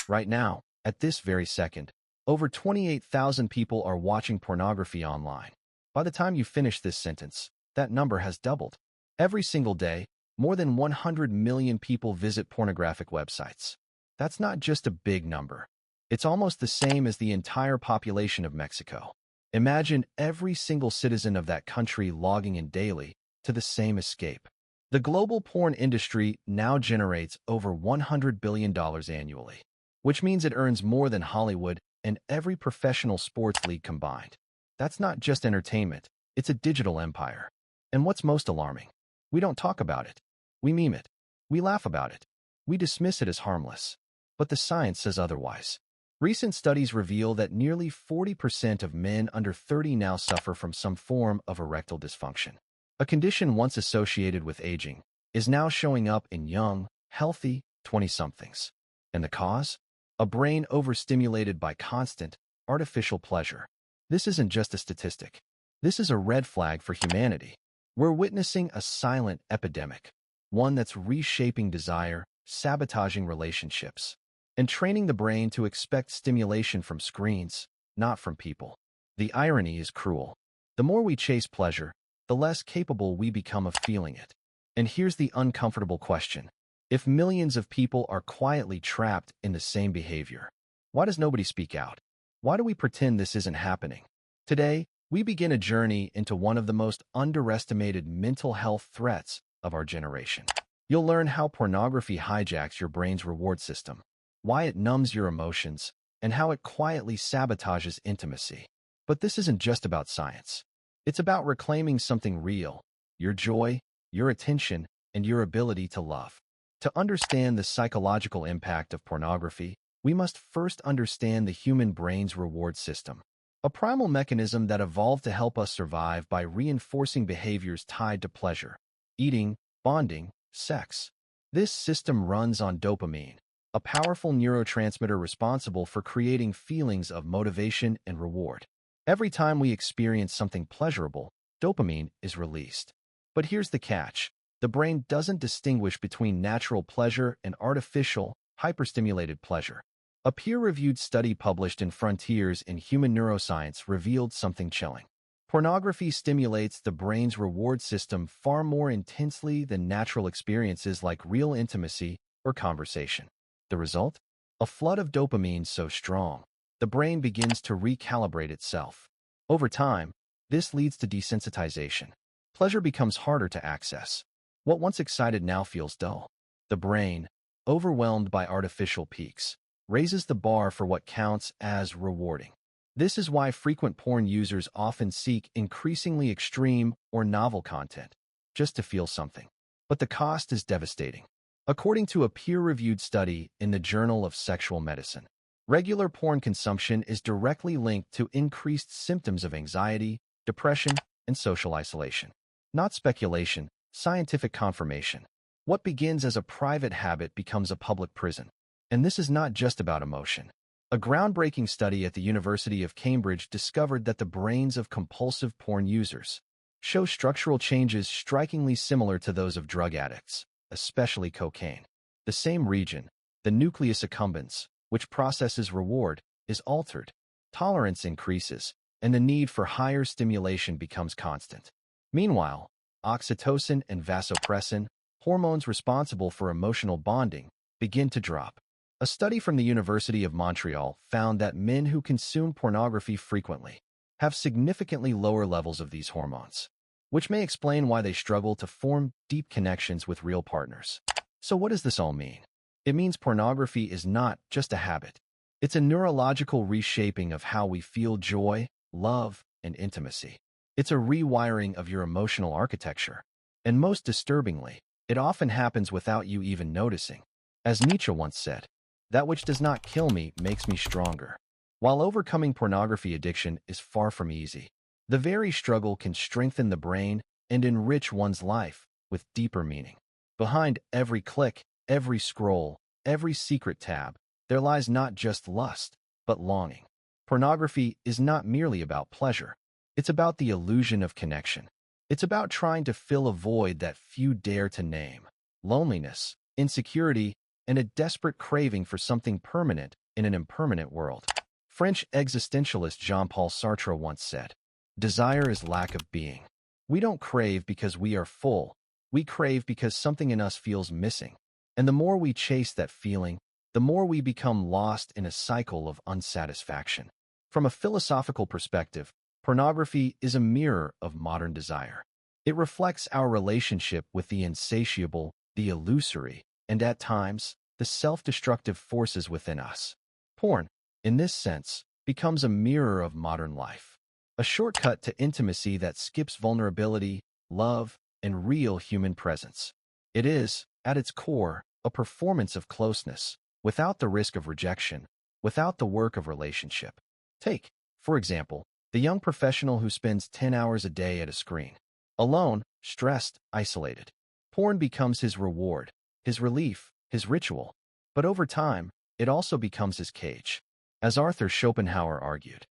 Right now, at this very second, over 28,000 people are watching pornography online. By the time you finish this sentence, that number has doubled. Every single day, more than 100 million people visit pornographic websites. That's not just a big number. It's almost the same as the entire population of Mexico. Imagine every single citizen of that country logging in daily to the same escape. The global porn industry now generates over $100 billion annually, which means it earns more than Hollywood and every professional sports league combined. That's not just entertainment, it's a digital empire. And what's most alarming? We don't talk about it. We meme it. We laugh about it. We dismiss it as harmless. But the science says otherwise. Recent studies reveal that nearly 40% of men under 30 now suffer from some form of erectile dysfunction. A condition once associated with aging is now showing up in young, healthy 20-somethings. And the cause? A brain overstimulated by constant, artificial pleasure. This isn't just a statistic. This is a red flag for humanity. We're witnessing a silent epidemic, one that's reshaping desire, sabotaging relationships, and training the brain to expect stimulation from screens, not from people. The irony is cruel. The more we chase pleasure, the less capable we become of feeling it. And here's the uncomfortable question. If millions of people are quietly trapped in the same behavior, why does nobody speak out? Why do we pretend this isn't happening? Today, we begin a journey into one of the most underestimated mental health threats of our generation. You'll learn how pornography hijacks your brain's reward system, why it numbs your emotions, and how it quietly sabotages intimacy. But this isn't just about science. It's about reclaiming something real, your joy, your attention, and your ability to love. To understand the psychological impact of pornography, we must first understand the human brain's reward system, a primal mechanism that evolved to help us survive by reinforcing behaviors tied to pleasure, eating, bonding, sex. This system runs on dopamine, a powerful neurotransmitter responsible for creating feelings of motivation and reward. Every time we experience something pleasurable, dopamine is released. But here's the catch. The brain doesn't distinguish between natural pleasure and artificial, hyperstimulated pleasure. A peer-reviewed study published in Frontiers in Human Neuroscience revealed something chilling. Pornography stimulates the brain's reward system far more intensely than natural experiences like real intimacy or conversation. The result? A flood of dopamine so strong, the brain begins to recalibrate itself. Over time, this leads to desensitization. Pleasure becomes harder to access. What once excited now feels dull. The brain, overwhelmed by artificial peaks, raises the bar for what counts as rewarding. This is why frequent porn users often seek increasingly extreme or novel content, just to feel something. But the cost is devastating. According to a peer-reviewed study in the Journal of Sexual Medicine, regular porn consumption is directly linked to increased symptoms of anxiety, depression, and social isolation. Not speculation, scientific confirmation. What begins as a private habit becomes a public prison. And this is not just about emotion. A groundbreaking study at the University of Cambridge discovered that the brains of compulsive porn users show structural changes strikingly similar to those of drug addicts, especially cocaine. The same region, the nucleus accumbens, which processes reward, is altered. Tolerance increases, and the need for higher stimulation becomes constant. Meanwhile, oxytocin and vasopressin, hormones responsible for emotional bonding, begin to drop. A study from the University of Montreal found that men who consume pornography frequently have significantly lower levels of these hormones, which may explain why they struggle to form deep connections with real partners. So what does this all mean? It means pornography is not just a habit. It's a neurological reshaping of how we feel joy, love, and intimacy. It's a rewiring of your emotional architecture. And most disturbingly, it often happens without you even noticing. As Nietzsche once said, "That which does not kill me makes me stronger." While overcoming pornography addiction is far from easy, the very struggle can strengthen the brain and enrich one's life with deeper meaning. Behind every click, every scroll, every secret tab, there lies not just lust, but longing. Pornography is not merely about pleasure. It's about the illusion of connection. It's about trying to fill a void that few dare to name. Loneliness, insecurity, and a desperate craving for something permanent in an impermanent world. French existentialist Jean-Paul Sartre once said, "Desire is lack of being." We don't crave because we are full. We crave because something in us feels missing. And the more we chase that feeling, the more we become lost in a cycle of unsatisfaction. From a philosophical perspective, pornography is a mirror of modern desire. It reflects our relationship with the insatiable, the illusory, and at times, the self-destructive forces within us. Porn, in this sense, becomes a mirror of modern life, a shortcut to intimacy that skips vulnerability, love, and real human presence. It is, at its core, a performance of closeness, without the risk of rejection, without the work of relationship. Take, for example, the young professional who spends 10 hours a day at a screen. Alone, stressed, isolated. Porn becomes his reward, his relief, his ritual. But over time, it also becomes his cage. As Arthur Schopenhauer argued,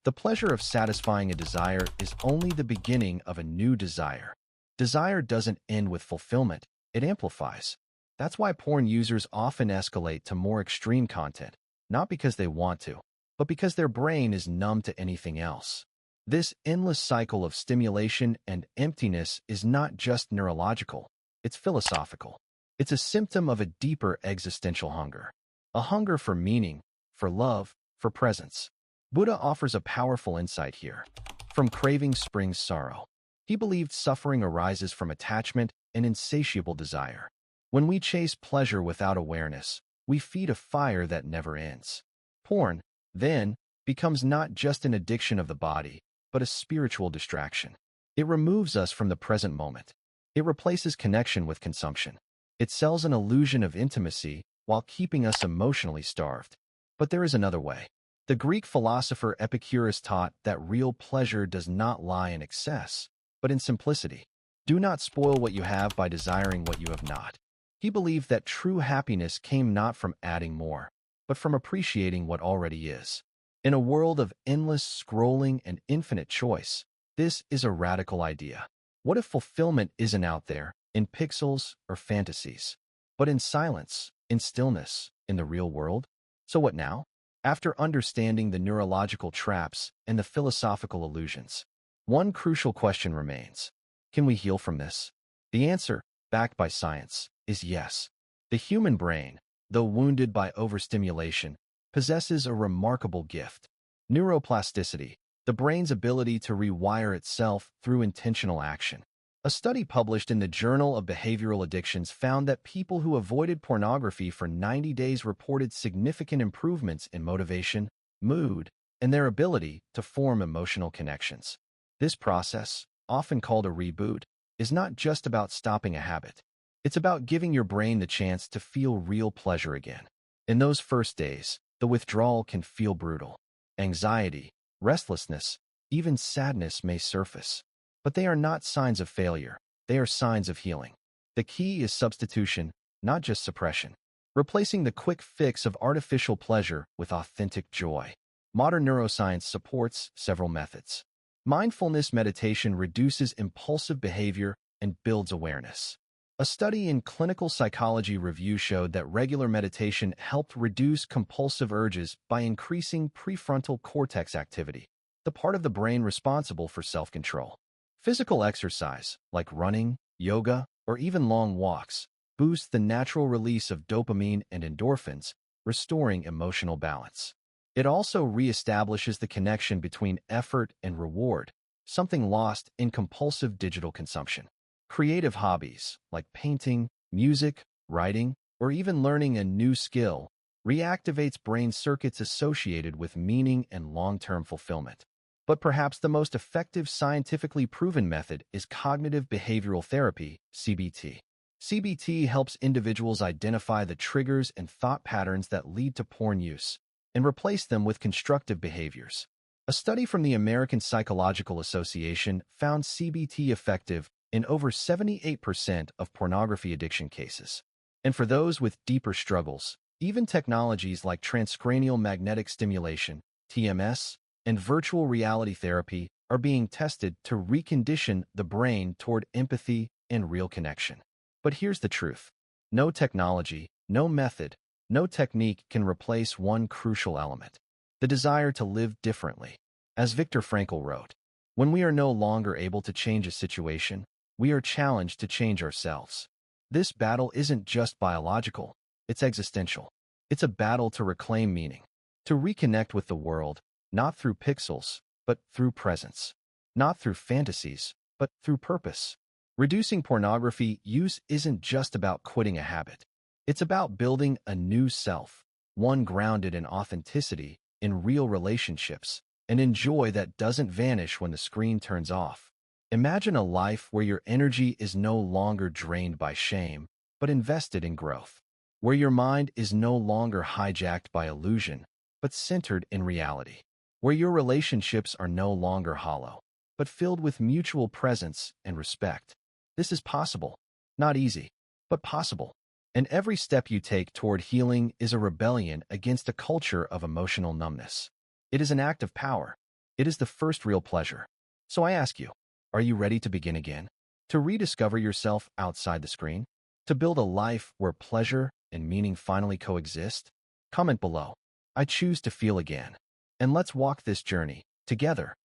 the pleasure of satisfying a desire is only the beginning of a new desire. Desire doesn't end with fulfillment, it amplifies. That's why porn users often escalate to more extreme content, not because they want to, but because their brain is numb to anything else. This endless cycle of stimulation and emptiness is not just neurological, it's philosophical. It's a symptom of a deeper existential hunger. A hunger for meaning, for love, for presence. Buddha offers a powerful insight here. From craving springs sorrow. He believed suffering arises from attachment and insatiable desire. When we chase pleasure without awareness, we feed a fire that never ends. Porn, then, becomes not just an addiction of the body, but a spiritual distraction. It removes us from the present moment. It replaces connection with consumption. It sells an illusion of intimacy while keeping us emotionally starved. But there is another way. The Greek philosopher Epicurus taught that real pleasure does not lie in excess, but in simplicity. Do not spoil what you have by desiring what you have not. He believed that true happiness came not from adding more, but from appreciating what already is. In a world of endless scrolling and infinite choice, this is a radical idea. What if fulfillment isn't out there, in pixels or fantasies, but in silence, in stillness, in the real world? So what now? After understanding the neurological traps and the philosophical illusions, one crucial question remains. Can we heal from this? The answer, backed by science, is yes. The human brain, though wounded by overstimulation, possesses a remarkable gift. Neuroplasticity, the brain's ability to rewire itself through intentional action. A study published in the Journal of Behavioral Addictions found that people who avoided pornography for 90 days reported significant improvements in motivation, mood, and their ability to form emotional connections. This process, often called a reboot, is not just about stopping a habit. It's about giving your brain the chance to feel real pleasure again. In those first days, the withdrawal can feel brutal. Anxiety, restlessness, even sadness may surface. But they are not signs of failure. They are signs of healing. The key is substitution, not just suppression. Replacing the quick fix of artificial pleasure with authentic joy. Modern neuroscience supports several methods. Mindfulness meditation reduces impulsive behavior and builds awareness. A study in Clinical Psychology Review showed that regular meditation helped reduce compulsive urges by increasing prefrontal cortex activity, the part of the brain responsible for self-control. Physical exercise, like running, yoga, or even long walks, boosts the natural release of dopamine and endorphins, restoring emotional balance. It also reestablishes the connection between effort and reward, something lost in compulsive digital consumption. Creative hobbies, like painting, music, writing, or even learning a new skill, reactivates brain circuits associated with meaning and long-term fulfillment. But perhaps the most effective scientifically proven method is cognitive behavioral therapy, CBT. CBT helps individuals identify the triggers and thought patterns that lead to porn use and replace them with constructive behaviors. A study from the American Psychological Association found CBT effective in over 78% of pornography addiction cases. And for those with deeper struggles, even technologies like transcranial magnetic stimulation, TMS, and virtual reality therapy are being tested to recondition the brain toward empathy and real connection. But here's the truth. No technology, No method, no technique can replace one crucial element: the desire to live differently. As Viktor Frankl wrote, when we are no longer able to change a situation, we are challenged to change ourselves. This battle isn't just biological, it's existential. It's a battle to reclaim meaning, to reconnect with the world, not through pixels, but through presence. Not through fantasies, but through purpose. Reducing pornography use isn't just about quitting a habit. It's about building a new self, one grounded in authenticity, in real relationships, and in joy that doesn't vanish when the screen turns off. Imagine a life where your energy is no longer drained by shame, but invested in growth. Where your mind is no longer hijacked by illusion, but centered in reality. Where your relationships are no longer hollow, but filled with mutual presence and respect. This is possible. Not easy, but possible. And every step you take toward healing is a rebellion against a culture of emotional numbness. It is an act of power. It is the first real pleasure. So I ask you, are you ready to begin again? To rediscover yourself outside the screen? To build a life where pleasure and meaning finally coexist? Comment below. I choose to feel again. And let's walk this journey together.